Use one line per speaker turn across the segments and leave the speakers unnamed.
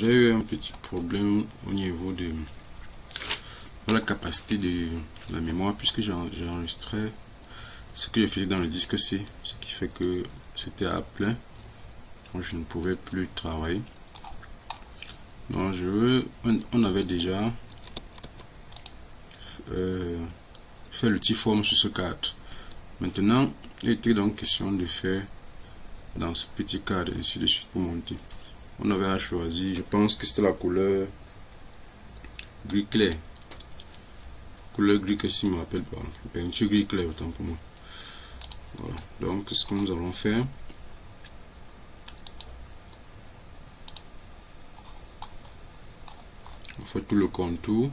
j'ai eu un petit problème au niveau de la capacité de la mémoire, puisque j'ai enregistré ce que j'ai fait dans le disque C, ce qui fait que c'était à plein, donc je ne pouvais plus travailler. Donc on avait déjà fait le T-form sur ce cadre. Maintenant, il était donc question de faire dans ce petit cadre ainsi de suite pour monter. On avait à choisir, je pense que c'était la couleur gris clair. Couleur gris que si je me rappelle pas. Peinture gris clair autant pour moi. Voilà. Donc ce que nous allons faire. On fait tout le contour.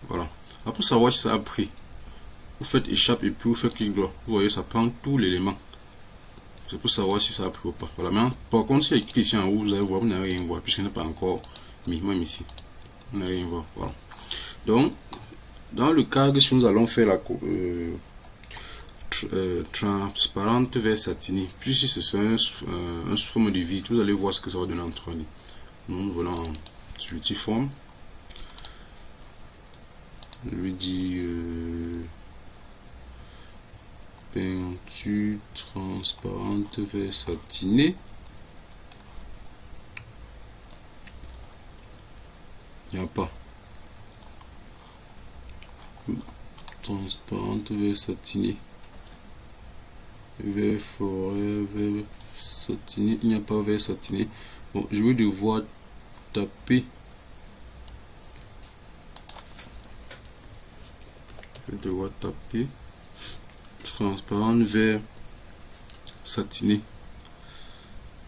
Voilà. Alors pour savoir si ça a pris, vous faites échappe et puis vous faites clic droit. Vous voyez, ça prend tout l'élément. C'est pour savoir si ça a pris ou pas. Voilà. Maintenant, par contre, si il y a écrit ici en haut, vous allez voir, vous n'avez rien voir, puisqu'il n'est pas encore mis, même ici. Vous n'avez rien voir. Voilà. Donc, dans le cas que si nous allons faire la transparente vers satinée, puis si c'est un sous forme de vide, vous allez voir ce que ça va donner en 3D. Nous venons sur le T-form. Je lui dis peinture transparente vers satinée. Il n'y a pas. Transparente vers satinée. Vers forêt, vers satiné. Il n'y a pas vers satiné. Bon, je vais devoir taper. Je vais devoir taper. Transparente vers satiné.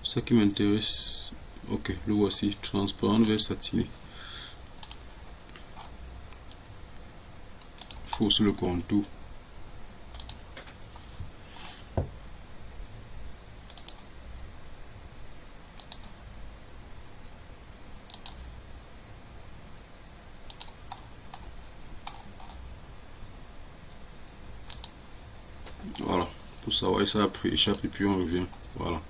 C'est ça qui m'intéresse. Ok, le voici. Transparente vers satiné. Fausse le contour. Voilà, pour savoir ça a pris échappe et puis on revient. Voilà.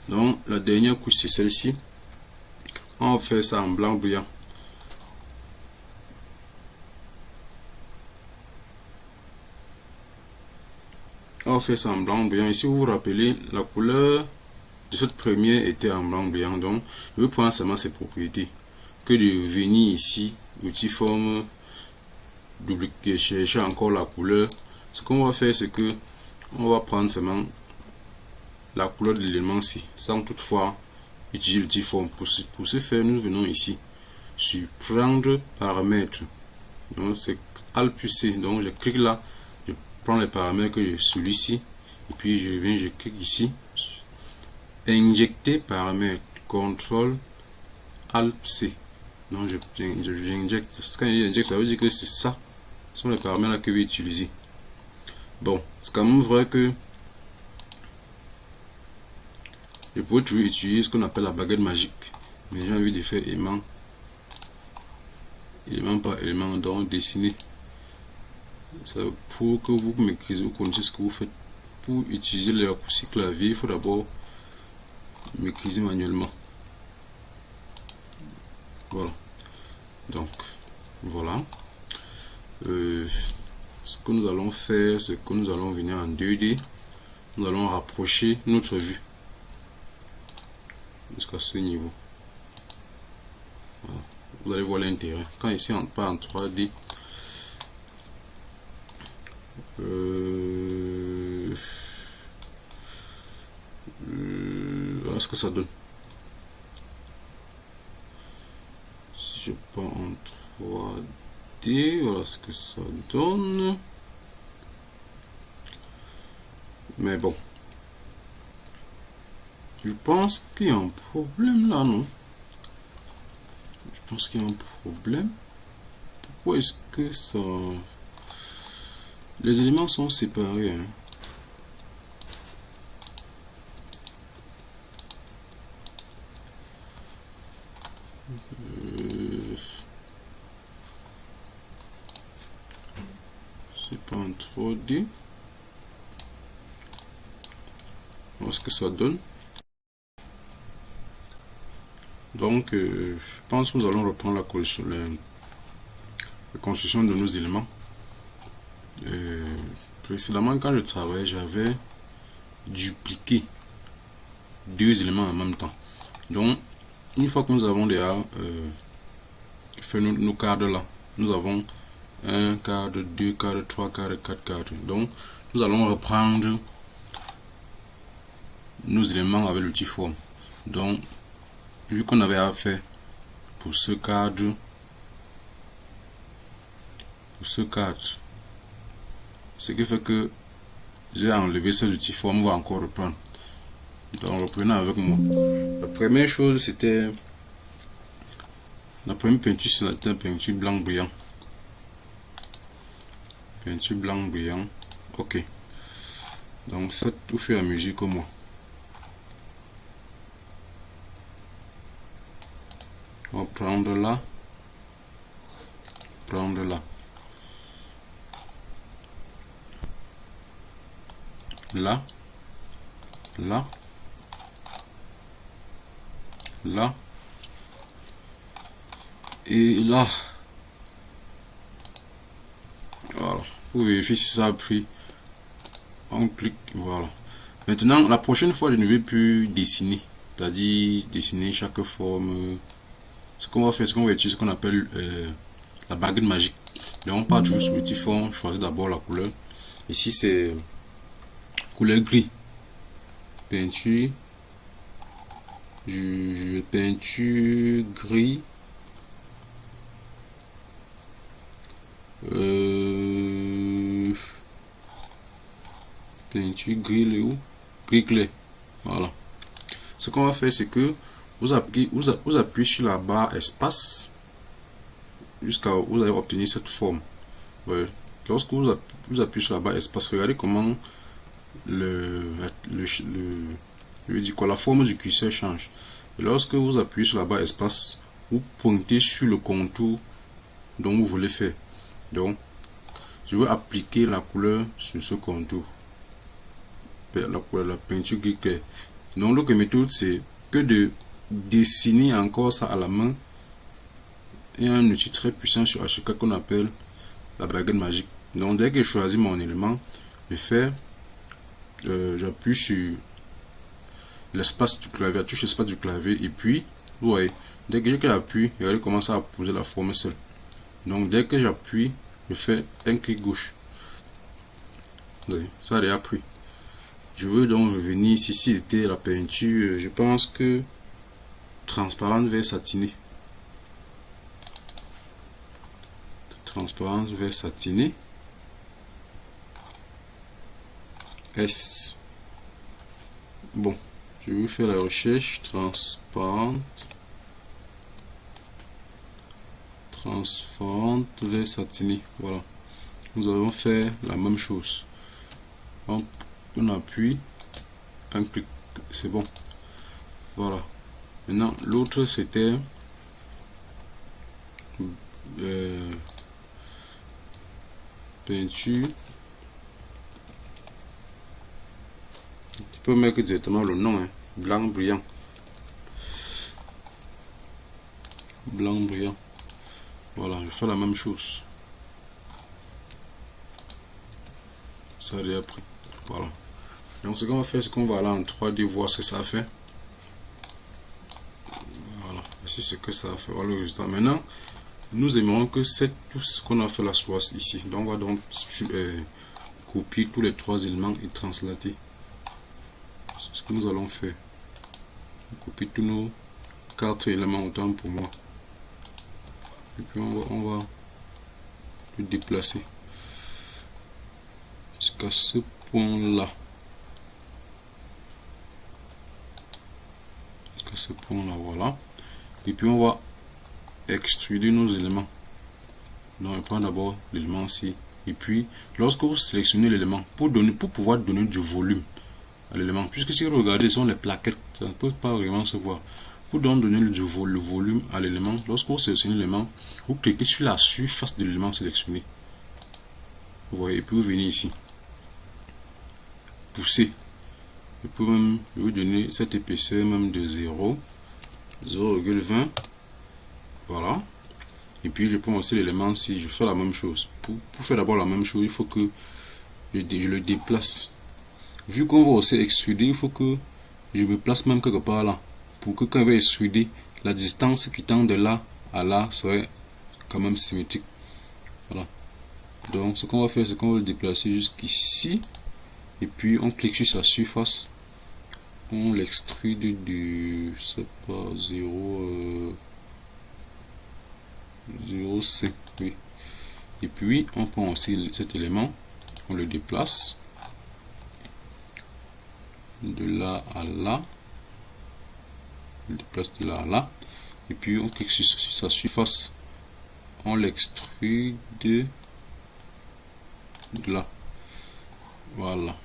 Donc la dernière couche c'est celle-ci. On va faire ça en blanc brillant. On va faire ça en blanc brillant. Et si vous vous rappelez, la couleur de cette première était en blanc brillant. Donc je vais prendre seulement ses propriétés. Que de venir ici, outil forme, dupliquer, chercher encore la couleur. Ce qu'on va faire, c'est que on va prendre seulement la couleur de l'élément ci, sans toutefois utiliser le T-form. Pour ce faire, nous venons ici sur prendre paramètres. Donc c'est Alt plus C. Donc je clique là, je prends les paramètres que celui-ci, et puis je viens, je clique ici, injecter paramètres, CTRL Alt C. Donc j'injecte. Quand j'injecte, ça veut dire que c'est ça. Ce sont les paramètres là que je vais utiliser. Bon, c'est quand même vrai que je pourrais toujours utiliser ce qu'on appelle la baguette magique, mais j'ai envie de faire élément par élément, donc dessiner. Ça, pour que vous maîtrisez, vous connaissez ce que vous faites. Pour utiliser les raccourcis clavier, il faut d'abord maîtriser manuellement. Voilà. Donc, voilà. Ce que nous allons faire, c'est que nous allons venir en 2D. Nous allons rapprocher notre vue jusqu'à ce niveau. Voilà. Vous allez voir l'intérêt. Quand ici on part en 3D, voilà ce que ça donne. Si je pars en 3D, voilà ce que ça donne. Mais bon, je pense qu'il y a un problème là, non? Je pense qu'il y a un problème. Pourquoi est-ce que ça... Les éléments sont séparés, hein? C'est pas un trop dit. Voir ce que ça donne. Donc, je pense que nous allons reprendre la construction de nos éléments. Précédemment, quand je travaillais, j'avais dupliqué deux éléments en même temps. Donc, une fois que nous avons déjà fait nos cadres là, nous avons un cadre, deux cadres, trois cadres, quatre cadres. Donc, nous allons reprendre nos éléments avec l'outil forme. Donc, vu qu'on avait à faire pour ce cadre, ce qui fait que j'ai enlevé ces outils forme, on va encore reprendre. Donc, reprenons avec moi. La première chose, c'était la première peinture, c'était une peinture blanc brillant. Peinture blanc brillant. Ok. Donc, faites au fur et à mesure comme moi. On va prendre là. Prendre là. Là. Là. Là. Et là. Voilà. Pour vérifier si ça a pris. On clique. Voilà. Maintenant, la prochaine fois, je ne vais plus dessiner. C'est-à-dire dessiner chaque forme. Ce qu'on va faire, c'est qu'on va utiliser ce qu'on appelle la baguette magique. Donc, on part toujours sur l'outil forme. Choisis d'abord la couleur. Ici, c'est couleur gris. Peinture. Peinture gris. Peinture gris, où? Gris clair. Voilà. Ce qu'on va faire, c'est que vous appuyez sur la barre espace jusqu'à vous allez obtenir cette forme. Ouais. Lorsque vous appuyez sur la barre espace, regardez comment la forme du curseur change. Et lorsque vous appuyez sur la barre espace, vous pointez sur le contour dont vous voulez faire. Donc, je veux appliquer la couleur sur ce contour. La peinture gris clair. Donc, l'autre méthode, c'est que de dessiner encore ça à la main. Et un outil très puissant sur HK qu'on appelle la baguette magique. Donc, dès que je choisis mon élément, je fais, j'appuie sur l'espace du clavier, la touche espace du clavier, et puis, vous voyez, dès que j'appuie, regardez comment ça va poser la forme seule. Donc, dès que j'appuie, je fais un clic gauche. Vous voyez, ça a déjà pris. Je veux donc revenir ici, si c'était la peinture, je pense que transparente vers satiné. Transparente vers satiné. Est. Bon, je vais faire la recherche transparente. Transparente vers satiné. Voilà. Nous allons faire la même chose. On appuie, un clic, c'est bon. Voilà. Maintenant, l'autre c'était peinture. Tu peux mettre directement le nom, hein. Blanc brillant. Blanc brillant. Voilà, je fais la même chose. Ça a déjà pris. Voilà. Donc ce qu'on va faire, c'est qu'on va aller en 3D voir ce que ça fait. Voilà. Ici, c'est que ça a fait. Voilà le résultat. Maintenant, nous aimerons que tout ce qu'on a fait là soit ici. Donc on va donc copier tous les trois éléments et translater. C'est ce que nous allons faire. On copie tous nos 4 éléments autant pour moi. Et puis on va le déplacer jusqu'à ce point là. Jusqu'à ce point là, voilà. Et puis on va extruder nos éléments. Donc on prend d'abord l'élément ici. Et puis lorsque vous sélectionnez l'élément, pour pouvoir donner du volume à l'élément, puisque si vous regardez, ce sont les plaquettes, ça ne peut pas vraiment se voir. Pour donc donner le volume à l'élément, lorsque vous sélectionnez l'élément, vous cliquez sur la surface de l'élément sélectionné. Vous voyez, et puis vous venez ici. Pousser. Je peux même vous donner cette épaisseur même de 0,20. Voilà. Et puis je peux lancer l'élément si je fais la même chose. Pour faire d'abord la même chose, il faut que je le déplace. Vu qu'on va aussi extruder, il faut que je me place même quelque part là. Pour que quand je vais extruder, la distance qui tend de là à là serait quand même symétrique. Voilà. Donc ce qu'on va faire, c'est qu'on va le déplacer jusqu'ici. Et puis on clique sur sa surface. On l'extrude de, c'est pas 0,5. Oui. Et puis on prend aussi cet élément. On le déplace. De là à là. On le déplace de là à là. Et puis on clique sur sa surface. On l'extrude de là. Voilà.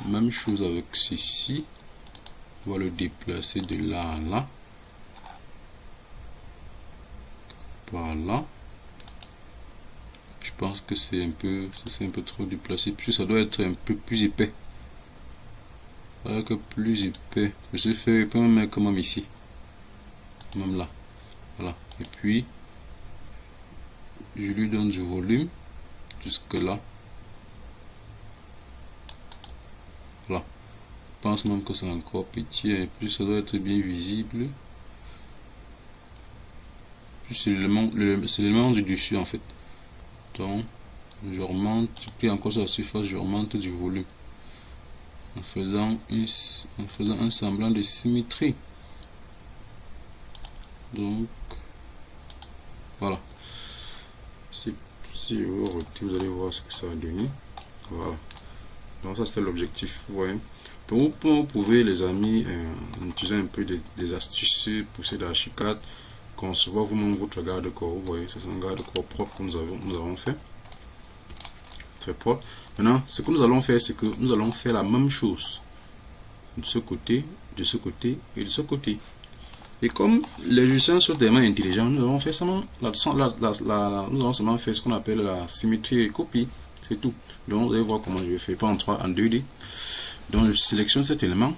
Même chose avec ceci. On va le déplacer de là à là. Voilà. Je pense que c'est un peu trop déplacé. Puis ça doit être un peu plus épais. Avec plus épais. Je sais faire quand même comme ici. Même là. Voilà. Et puis je lui donne du volume jusque là. Voilà. Je pense même que c'est encore petit. Et puis ça doit être bien visible. Puis c'est l'élément du dessus en fait. Donc je remonte. Puis encore sur la surface, je remonte du volume. En faisant un semblant de symétrie. Donc voilà. Si vous retirez, vous allez voir ce que ça va donner. Voilà. Donc ça c'est l'objectif. Vous voyez. Donc vous pouvez les amis utiliser un peu des astuces pour ces d'Archicad, concevoir vous-même votre garde-corps. Vous voyez, c'est un garde-corps propre que nous avons fait. Très propre. Maintenant, ce que nous allons faire, c'est que nous allons faire la même chose de ce côté, de ce côté et de ce côté. Et comme les logiciels sont tellement intelligents, nous allons faire seulement nous allons seulement faire ce qu'on appelle la symétrie et copie. C'est tout. Donc vous allez voir comment je vais faire, pas en 2D. Donc je sélectionne cet élément,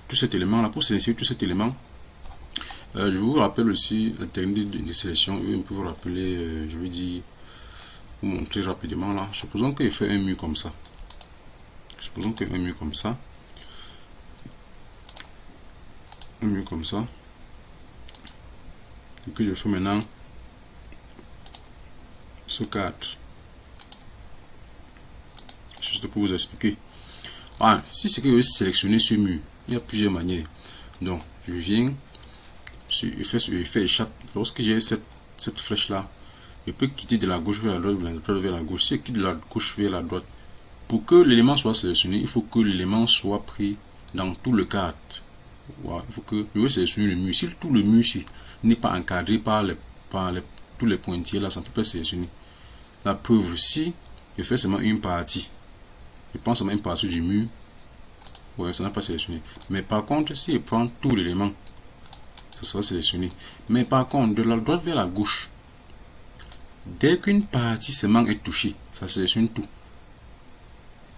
tout cet élément là. Pour sélectionner tout cet élément, je vous rappelle aussi la technique de sélection. On peut vous rappeler, je vais dire, vous montrer rapidement là. Supposons qu'il fait un mur comme ça. Supposons qu'il fait un mur comme ça. Un mur comme ça. Et puis je fais maintenant ce cadre. Juste pour vous expliquer. Ah, si c'est que je vais sélectionner ce mur, il y a plusieurs manières. Donc, je viens sur effet échappe. Lorsque j'ai cette flèche là, je peux quitter de la gauche vers la droite, de la droite vers la gauche. Si je quitte de la gauche vers la droite, pour que l'élément soit sélectionné, il faut que l'élément soit pris dans tout le cadre. Voilà, il faut que je vais sélectionner le mur. Si tout le mur n'est pas encadré par tous les pointillés là, ça ne peut pas sélectionner. La preuve, si je fais seulement une partie, je prends seulement une partie du mur, ouais, ça n'a pas sélectionné. Mais par contre, si je prends tout l'élément, ça sera sélectionné. Mais par contre, de la droite vers la gauche, dès qu'une partie seulement est touchée, ça sélectionne tout.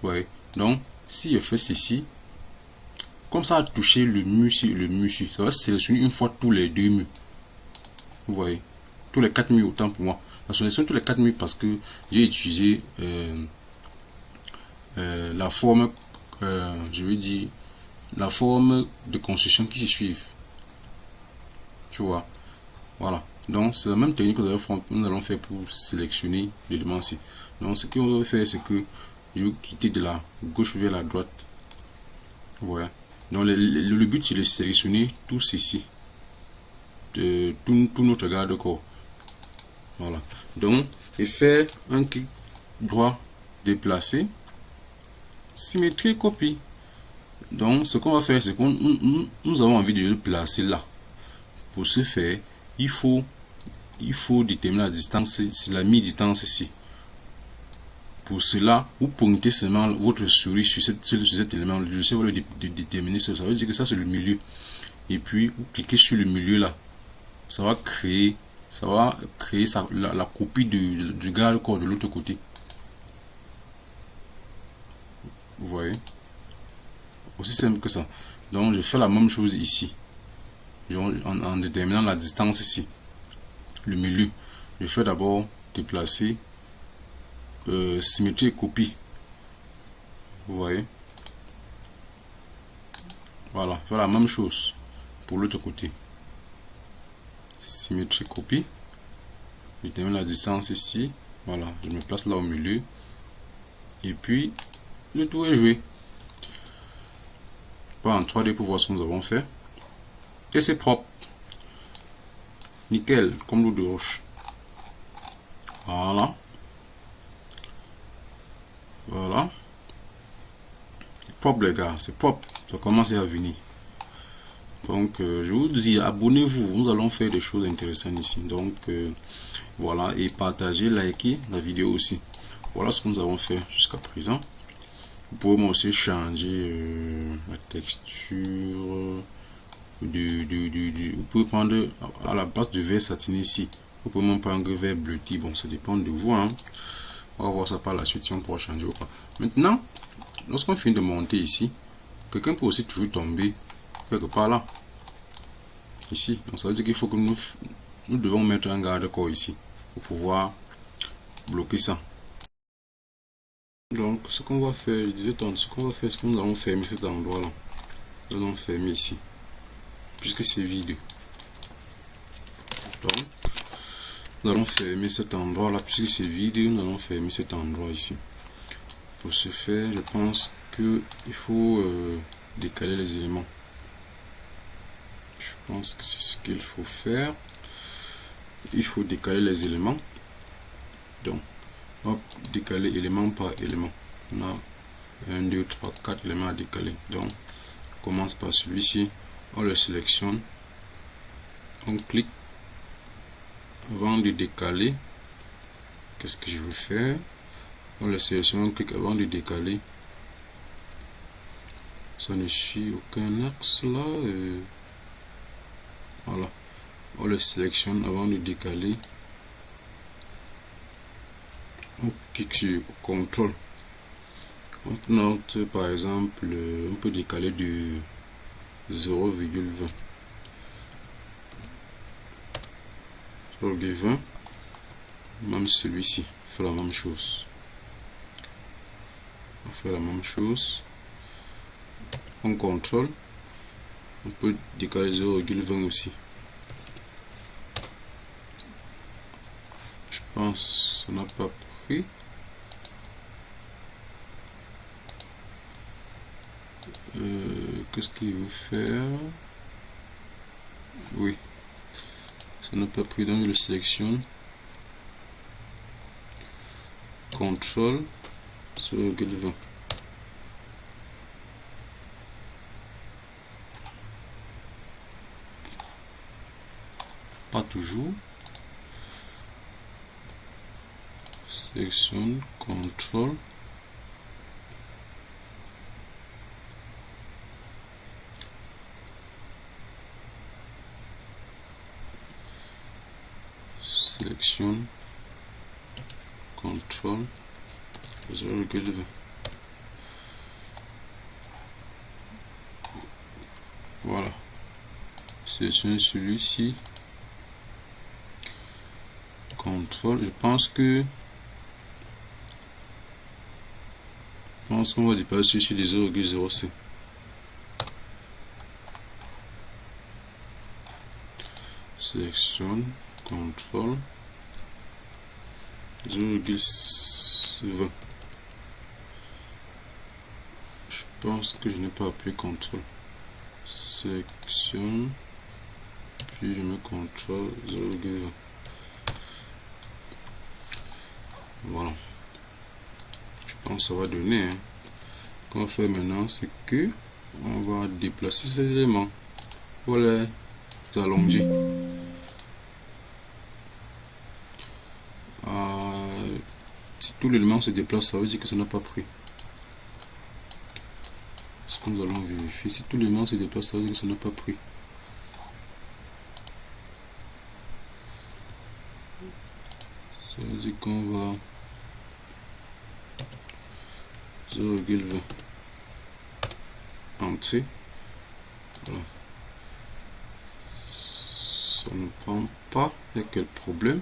Ouais. Donc, si je fais ceci, comme ça a touché le mur sur le mur sur, ça va sélectionner une fois tous les deux murs. Vous voyez, tous les 4 murs autant pour moi. Ça sélectionne tous les 4 murs parce que j'ai utilisé la forme, je veux dire, la forme de construction qui se suivent. Tu vois, voilà. Donc c'est la même technique que nous allons faire pour sélectionner l'élément ici. Donc ce qu'on va faire, c'est que je vais quitter de la gauche vers la droite. Voilà. Donc le but c'est de sélectionner tout ceci, de tout notre garde-corps. Voilà. Donc et faire un clic droit déplacer, symétrie copie. Donc ce qu'on va faire, c'est que nous avons envie de le placer là. Pour ce faire, il faut déterminer la distance, la mi-distance ici. Pour cela, vous pointez seulement votre souris sur cet élément. Le logiciel va le déterminer. Ça veut dire que ça c'est le milieu. et puis vous cliquez sur le milieu là. Ça va créer la copie du garde corps de l'autre côté. Vous voyez, aussi simple que ça. Donc je fais la même chose ici, en déterminant la distance ici, le milieu. Je fais d'abord déplacer symétrie et copie. Vous voyez, voilà, faire la même chose pour l'autre côté. Symétrie copie, je détermine la distance ici, voilà, je me place là au milieu, et puis le tout est joué. Pas en 3D pour voir ce que nous avons fait, et c'est propre, nickel, comme l'eau de roche. Voilà, voilà, c'est propre les gars, c'est propre, ça commence à venir. Donc je vous dis, abonnez-vous, nous allons faire des choses intéressantes ici. Donc voilà, et partagez, likez la vidéo aussi. Voilà ce que nous avons fait jusqu'à présent. Vous pouvez aussi changer la texture vous pouvez prendre à la base du verre satiné ici. Vous pouvez même prendre un verre bleuti. Bon, ça dépend de vous, hein. On va voir ça par la suite si on pourra changer ou pas. Maintenant, lorsqu'on finit de monter ici, quelqu'un peut aussi toujours tomber quelque part là. Ici. Donc ça veut dire qu'il faut que nous devons mettre un garde-corps ici pour pouvoir bloquer ça. Donc ce qu'on va faire, je disais tantôt, ce qu'on va faire, c'est que nous allons fermer cet endroit là. Nous allons fermer ici, puisque c'est vide. Donc nous allons fermer cet endroit là, puisque c'est vide, nous allons fermer cet endroit ici. Pour ce faire, je pense que il faut décaler les éléments. Je pense que c'est ce qu'il faut faire. Il faut décaler les éléments. Donc hop, décaler élément par élément. On a 1, 2, 3, 4 éléments à décaler. Donc on commence par celui-ci, on le sélectionne, on clique avant de décaler. Qu'est-ce que je veux faire? On le sélectionne, on clique avant de décaler. Ça ne suit aucun axe là. Voilà, on le sélectionne avant de décaler. On clique sur CTRL. On note par exemple, on peut décaler de 0,20. 0,20. Même celui-ci fait la même chose. On fait la même chose. On contrôle. On peut décaler 0,20 aussi. Je pense que ça n'a pas pris. Qu'est-ce qu'il veut faire? Oui, ça n'a pas pris, donc je le sélectionne. Contrôle 0,20. Pas toujours. Sélectionne, contrôle. Sélectionne, contrôle, 0,20. Voilà. Sélectionne celui-ci. Contrôle. Je pense qu'on va dépasser sur des 0,05. Sélectionne, contrôle, 0,20. Je pense que je n'ai pas appuyé contrôle. Sélectionne, puis je mets contrôle 0,20. Voilà. Je pense que ça va donner. Hein. Ce qu'on va faire maintenant, c'est que on va déplacer ces éléments. Voilà, allonger. Si tout l'élément se déplace, ça veut dire que ça n'a pas pris. Ce que nous allons vérifier, si tout l'élément se déplace, ça veut dire que ça n'a pas pris. Ça veut dire qu'on va 0,20 entier. Voilà. Ça ne prend pas. Il y a quel problème?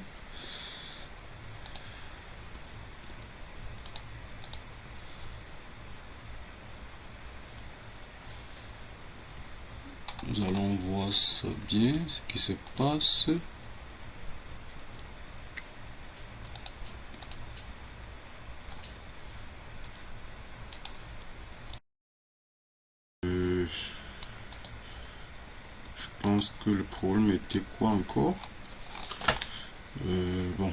Nous allons voir ça bien, ce qui se passe. Je pense que le problème était quoi encore? Bon,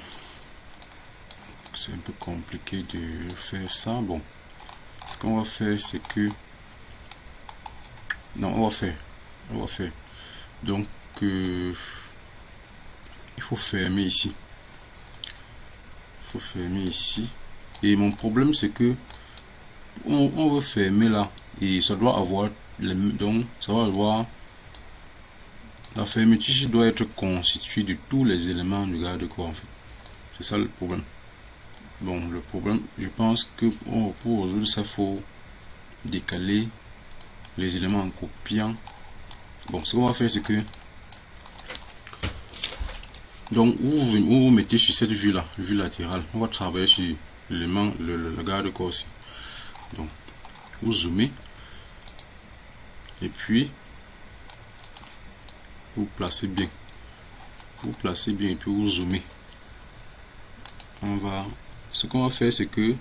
c'est un peu compliqué de faire ça. Bon, ce qu'on va faire, c'est que... Non, on va faire. Donc, il faut fermer ici. Et mon problème, c'est que on veut fermer là. Et ça doit avoir... Donc, ça va avoir... La fermeture doit être constituée de tous les éléments du garde-corps, en fait. C'est ça le problème. Bon, le problème, je pense que pour résoudre ça, il faut décaler les éléments en copiant. Bon, ce qu'on va faire, c'est que... Donc, vous mettez sur cette vue-là, vue latérale. On va travailler sur l'élément, le garde-corps aussi. Donc, vous zoomez. Et puis, vous placez bien. Et puis vous zoomez. Ce qu'on va faire, c'est que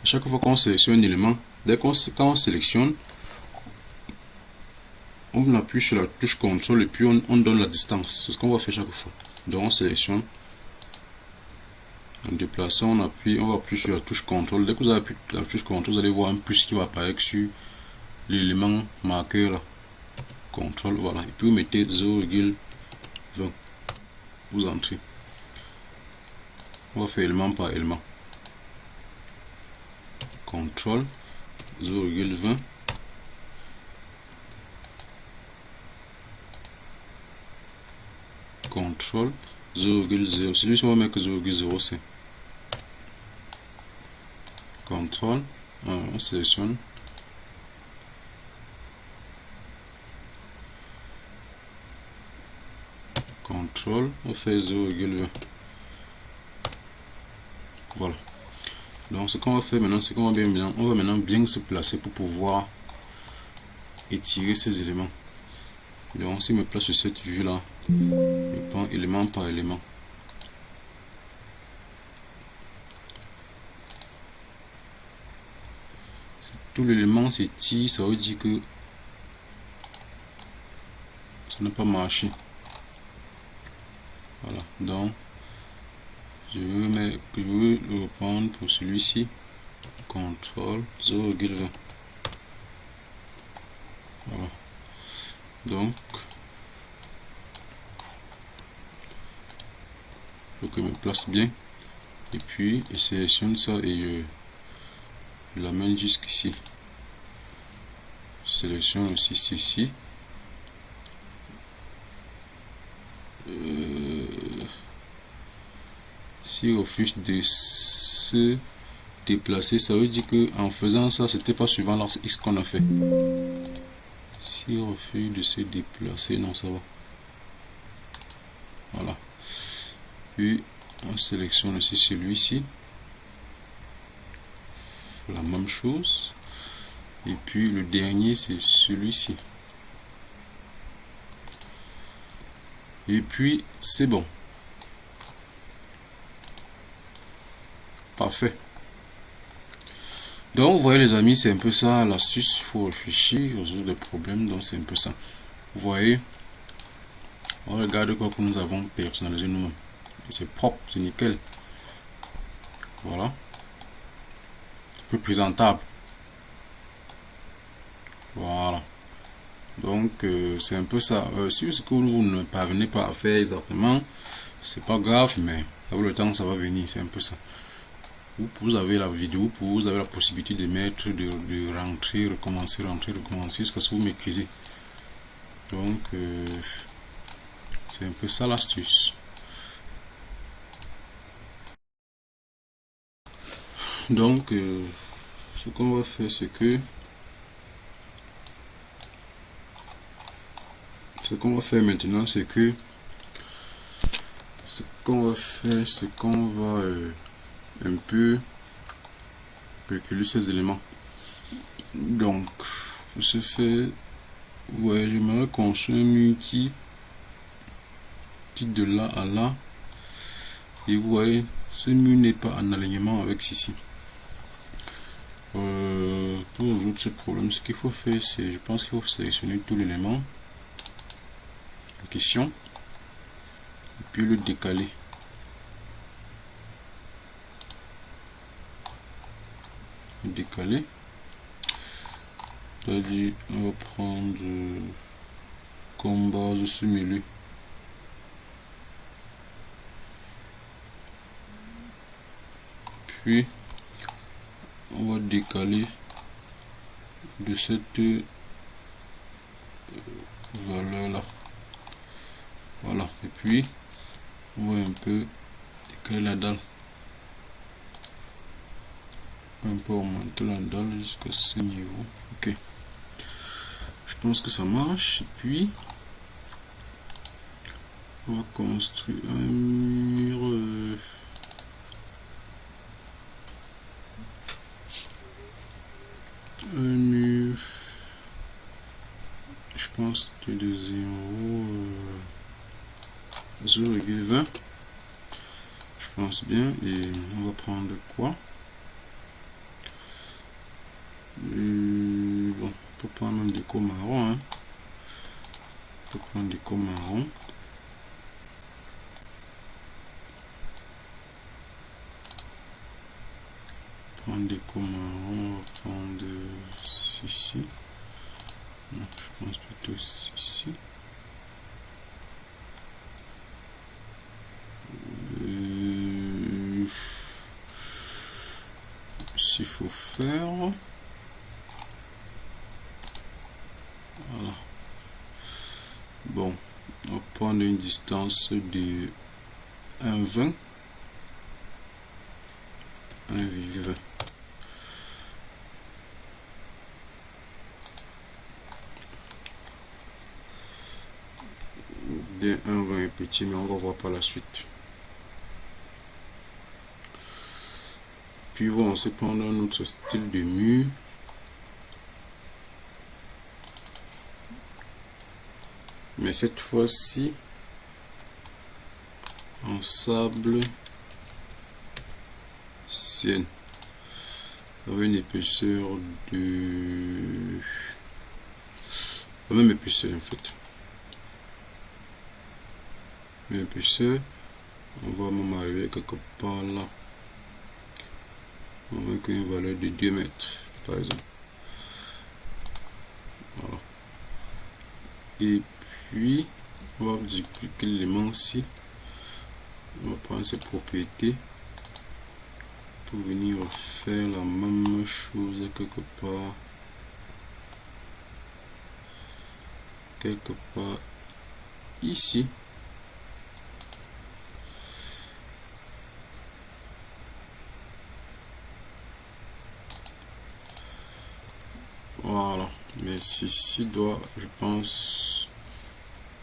chaque fois qu'on sélectionne un élément, quand on sélectionne, on appuie sur la touche CTRL et puis on donne la distance. C'est ce qu'on va faire chaque fois. Donc on sélectionne, en déplaçant, on va appuyer sur la touche CTRL. Dès que vous avez appuyé la touche CTRL, vous allez voir un plus qui va apparaître sur l'élément marqueur là. CTRL, voilà. Et puis vous mettez 0,20. Vous entrez. On va faire élément par élément. CTRL 0,20. CTRL 0,0. Celui-ci on va mettre 0,05. CTRL, on sélectionne. CTRL, on fait 0,20. Voilà. Donc ce qu'on va faire maintenant, c'est qu'on va maintenant bien se placer pour pouvoir étirer ces éléments. Donc si je me place sur cette vue là, je prends élément par élément. Si tout l'élément s'étire, ça veut dire que ça n'a pas marché. Voilà, donc je veux le reprendre pour celui-ci. CTRL 0,20. Voilà. Donc, il faut que je me place bien. Et puis, je sélectionne ça et je l'amène jusqu'ici. Je sélectionne aussi ceci. S'il refuse de se déplacer, ça veut dire que en faisant ça, c'était pas suivant l'axe X qu'on a fait. S'il refuse de se déplacer, non, ça va. Voilà. Puis on sélectionne aussi celui-ci. La même chose. Et puis le dernier, c'est celui-ci. Et puis c'est bon. Parfait. Donc vous voyez les amis, c'est un peu ça l'astuce. Il faut réfléchir, résoudre des problèmes. Donc c'est un peu ça. Vous voyez, on regarde quoi que nous avons personnalisé nous-mêmes. C'est propre, c'est nickel. Voilà. Peu présentable. Voilà. Donc c'est un peu ça. Si ce que vous ne parvenez pas à faire exactement, c'est pas grave, mais avec le temps ça va venir. C'est un peu ça. Vous avez la vidéo, vous avez la possibilité de mettre, de rentrer, recommencer, jusqu'à ce que vous maîtrisez. Donc c'est un peu ça l'astuce. Donc, ce qu'on va faire, c'est que qu'on va un peu calculer ces éléments. Donc, pour ce fait, ouais, j'aimerais construire un mur qui de là à là. Et vous voyez, ce mur n'est pas en alignement avec ceci. Pour résoudre ce problème, ce qu'il faut faire, c'est, je pense qu'il faut sélectionner tout l'élément en question et puis le décaler. C'est-à-dire, on va prendre comme base ce milieu. Puis, on va décaler de cette valeur là. Voilà. Et puis, on va un peu décaler la dalle. Un peu augmenter la dalle jusqu'à ce niveau. Ok. Je pense que ça marche. Et puis, on va construire un mur. Je pense que de 0,20. Je pense bien. Et on va prendre quoi? Bon, on peut prendre un déco marron. Hein. On peut prendre un déco marron. Prendre déco marron, on va prendre ceci. Non, je pense plutôt ceci. S'il faut faire. Voilà. Bon, on va prendre une distance de 1,20. 1,20. Bien, 1,20 est petit, mais on va voir par la suite. Puis voilà, on se prend un autre style de mur. Mais cette fois-ci en sable sienne, avec une épaisseur de la même épaisseur en fait. Même épaisseur, on va même arriver quelque part là. On va avec une valeur de 2 mètres par exemple. Voilà. Et puis on va dupliquer l'élément ici. On va prendre ses propriétés pour venir faire la même chose quelque part ici. Voilà, mais ceci doit, je pense,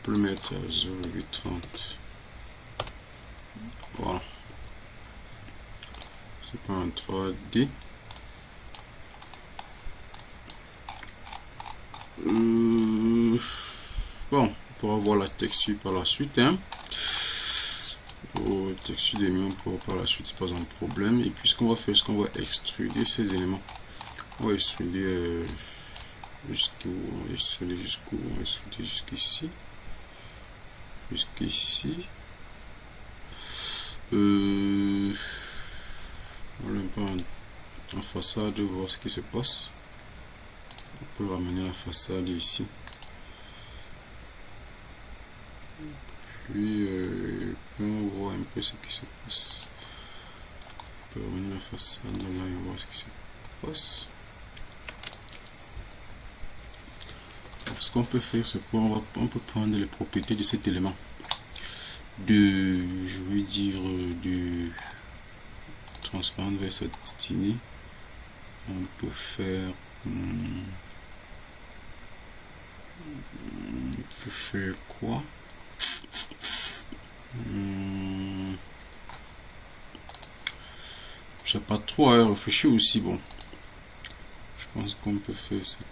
le mettre à 0,30. Voilà, c'est pas un 3D. Bon, on pourra voir la texture par la suite. Hein. Texture des murs, on pourra par la suite, c'est pas un problème. Et puis ce qu'on va faire, c'est qu'on va extruder ces éléments. On va extruder jusqu'ici. Voilà un peu en façade, voir ce qui se passe. On peut ramener la façade ici. Puis on voit un peu ce qui se passe. On peut ramener la façade là et voir ce qui se passe. Ce qu'on peut faire, c'est qu'on peut prendre les propriétés de cet élément. Je vais dire de transparente vers sa destinée. On peut faire quoi? Je sais pas trop à réfléchir aussi. Bon, je pense qu'on peut faire cet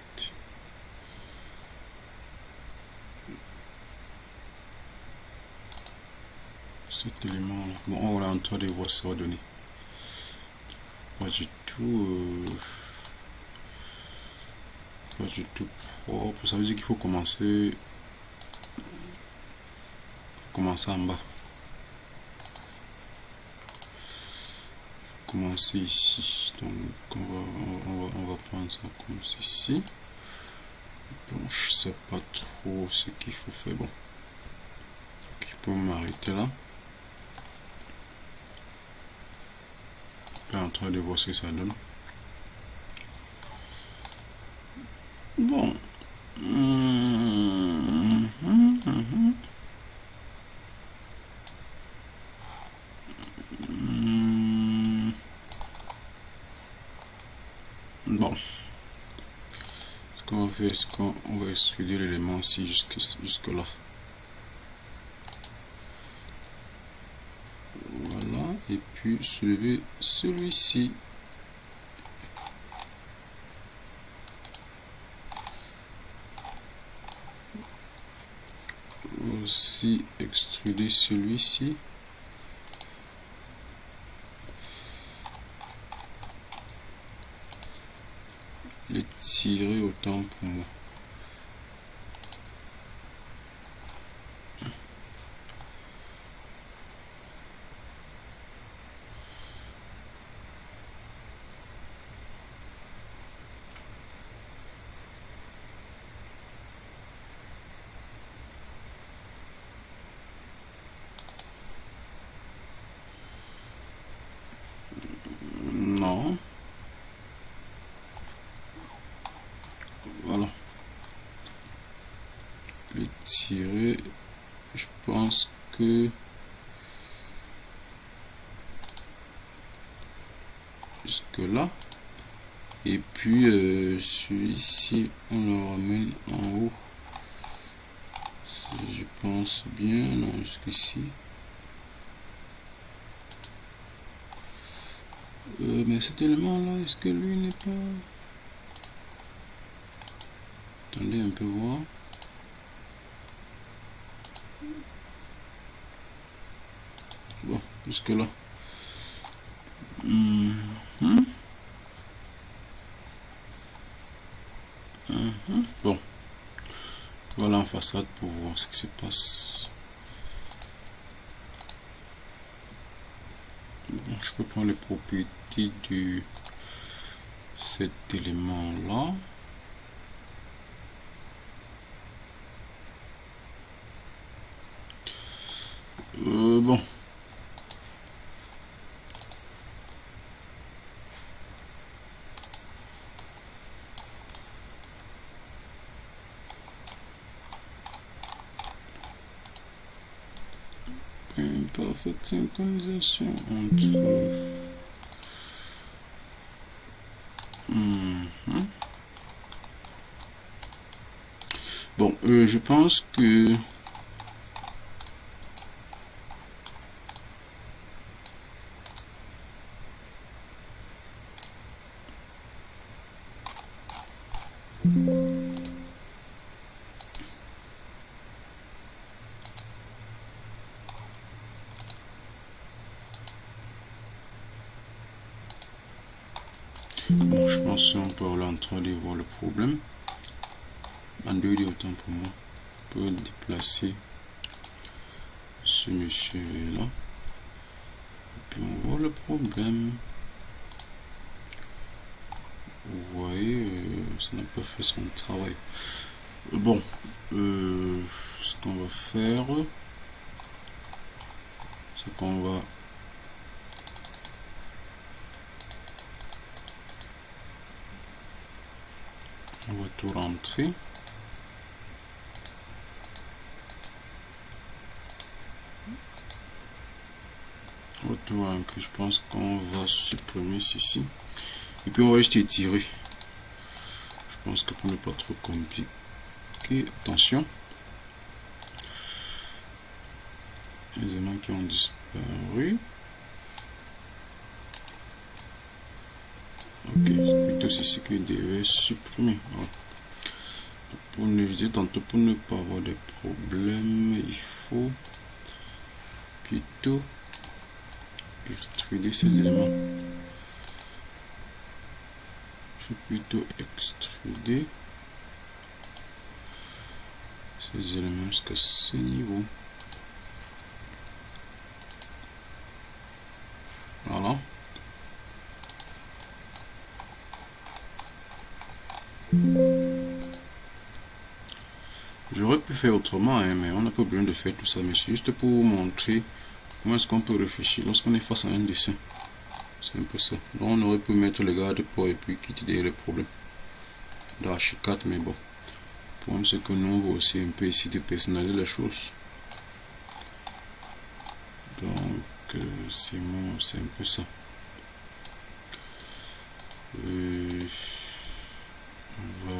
élément là. Bon, on est en train de voir ça va donner. Pas du tout propre. Ça veut dire qu'il faut commencer en bas. Commencer ici. Donc on va prendre ça comme ceci. Bon, je sais pas trop ce qu'il faut faire. Bon, je peux m'arrêter là. Je suis en train de voir ce que ça donne. Bon. Bon. Ce qu'on va faire, c'est qu'on va extruder l'élément ici jusque là. Voilà. Et puis soulever celui-ci. Aussi extruder celui-ci. Les tirer autant pour moi. Non. Voilà. Les tirer. Je pense que jusque là. Et puis celui-ci, on le ramène en haut. Je pense bien. Non, jusqu'ici. Mais cet élément là, est-ce que lui n'est pas... Attendez un peu voir. Bon, jusque là. Bon. Voilà en façade pour voir ce qui se passe. Bon, je peux prendre les propriétés de cet élément là. Bon. Une parfaite synchronisation entre... Bon, je pense que... Bon, je pense qu'on peut aller en train de voir le problème. En 2D autant pour moi. On peut déplacer ce monsieur là. Et puis on voit le problème. Vous voyez, ça n'a pas fait son travail. Bon, ce qu'on va faire, c'est qu'on va tout rentrer. retour à je pense qu'on va supprimer ceci. Et puis on va juste étirer. Je pense que pour ne pas trop compliquer, attention. Les éléments qui ont disparu. Ok, c'est plutôt ceci que je devais supprimer. Voilà. Pour ne, je disais tantôt, pour ne pas avoir de problème, il faut plutôt extruder ces éléments. Je vais plutôt extruder ces éléments jusqu'à ce niveau. Voilà. J'aurais pu faire autrement, hein, mais on n'a pas besoin de faire tout ça, mais c'est juste pour vous montrer comment est-ce qu'on peut réfléchir lorsqu'on est face à un dessin. C'est un peu ça. Donc on aurait pu mettre les gardes pour et puis quitter derrière les problèmes d'Archicad, mais bon. Pour moi, c'est que nous, on va aussi un peu essayer de personnaliser la chose. Donc, c'est un peu ça. On va...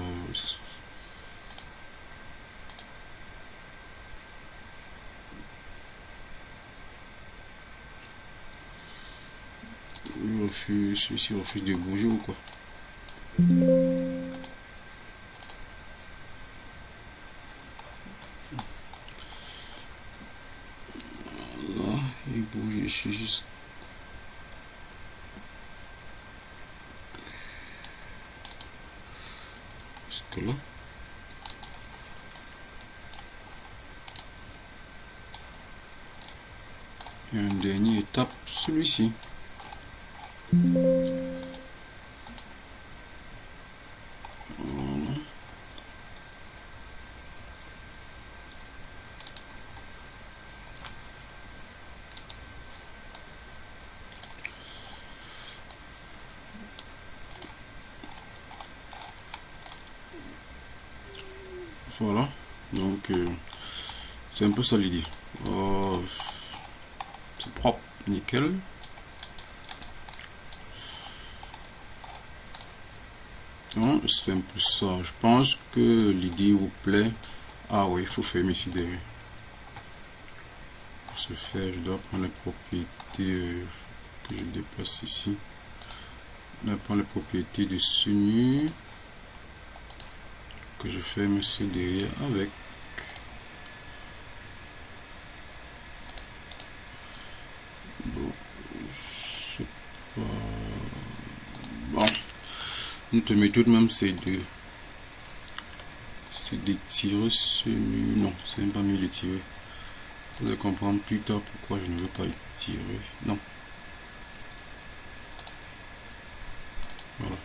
Celui-ci refuse de bouger ou quoi? Là, il bouge juste là. Et une dernière étape, celui-ci. Voilà. Voilà, donc c'est un peu ça l'idée. C'est propre, nickel. C'est un peu ça. Je pense que l'idée vous plaît. Ah oui, il faut fermer ici derrière. Pour ce faire, je dois prendre les propriétés que je déplace ici. Je dois prendre les propriétés de ce nu que je ferme ici derrière avec. Bon, je sais pas. Bon. Notre méthode même c'est d'étirer ce nu. Non, c'est même pas mieux d'étirer. Vous allez comprendre plus tard pourquoi je ne veux pas étirer. Non. Voilà.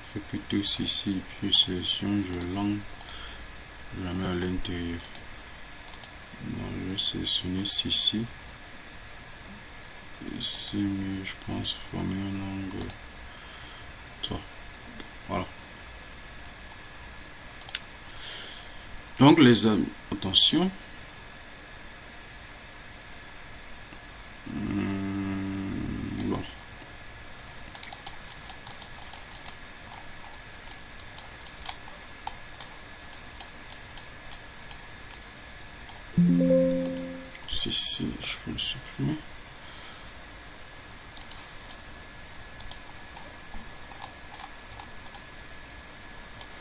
Je fais plutôt ceci, puis sélection, je langue, je la mets à l'intérieur. Je vais sélectionner ceci. Ici, je pense former un angle. Ça. Voilà. Donc les amis, attention. Bon. Ceci, je peux le supprimer.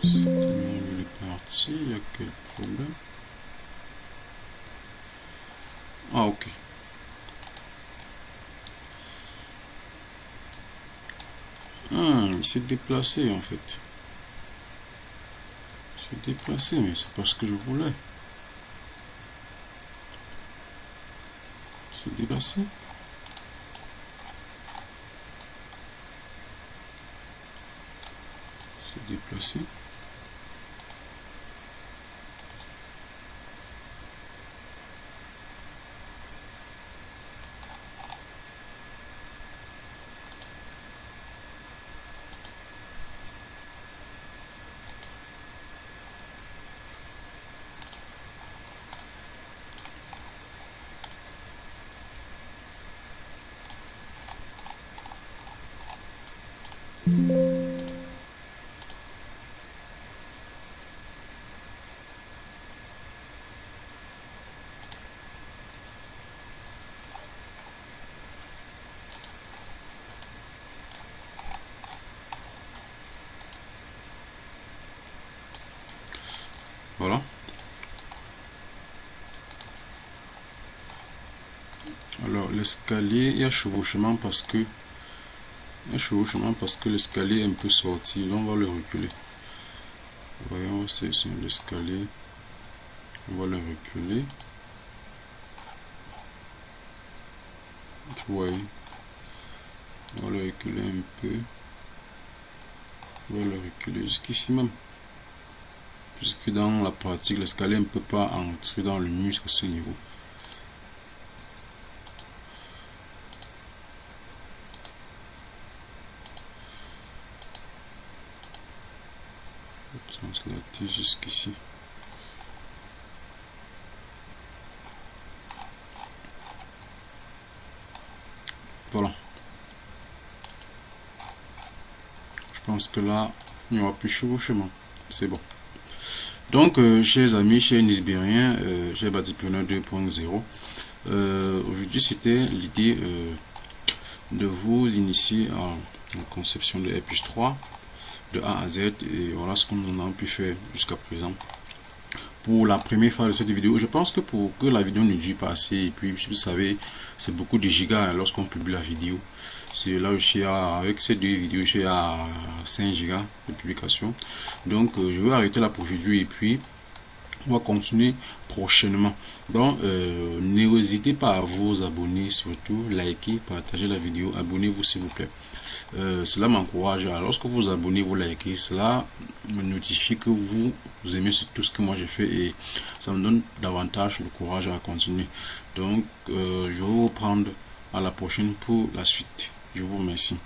C'est tellement parti, il y a quel problème? Ah ok. Il s'est déplacé en fait. Il s'est déplacé, mais c'est pas ce que je voulais. Il s'est déplacé. Il s'est déplacé. Voilà. Alors l'escalier, il y a chevauchement parce que l'escalier est un peu sorti. Là, on va le reculer. Voyons, c'est l'escalier. On va le reculer. Vous voyez. On va le reculer un peu. On va le reculer jusqu'ici même. Puisque dans la pratique, l'escalier ne peut pas entrer dans le mur à ce niveau. Translater jusqu'ici. Voilà. Je pense que là, il n'y aura plus chevauchement. C'est bon. Donc, chers amis, chers Nisbériens, chers Badipreneur 2.0, aujourd'hui, c'était l'idée de vous initier en conception de R+3 de A à Z, et voilà ce qu'on a pu faire jusqu'à présent. Pour la première phase de cette vidéo, je pense que pour que la vidéo ne dure pas assez, et puis vous savez, c'est beaucoup de gigas lorsqu'on publie la vidéo. C'est là où je suis avec ces deux vidéos, je suis à 5 gigas de publication. Donc je vais arrêter là pour aujourd'hui, et puis on va continuer prochainement. Donc n'hésitez pas à vous abonner, surtout liker, partager la vidéo, abonnez-vous s'il vous plaît. Cela m'encourage. Lorsque vous abonnez, vous likez, cela me notifie que vous aimez tout ce que moi j'ai fait, et ça me donne davantage le courage à continuer. Donc je vais vous prendre à la prochaine pour la suite. Je vous remercie.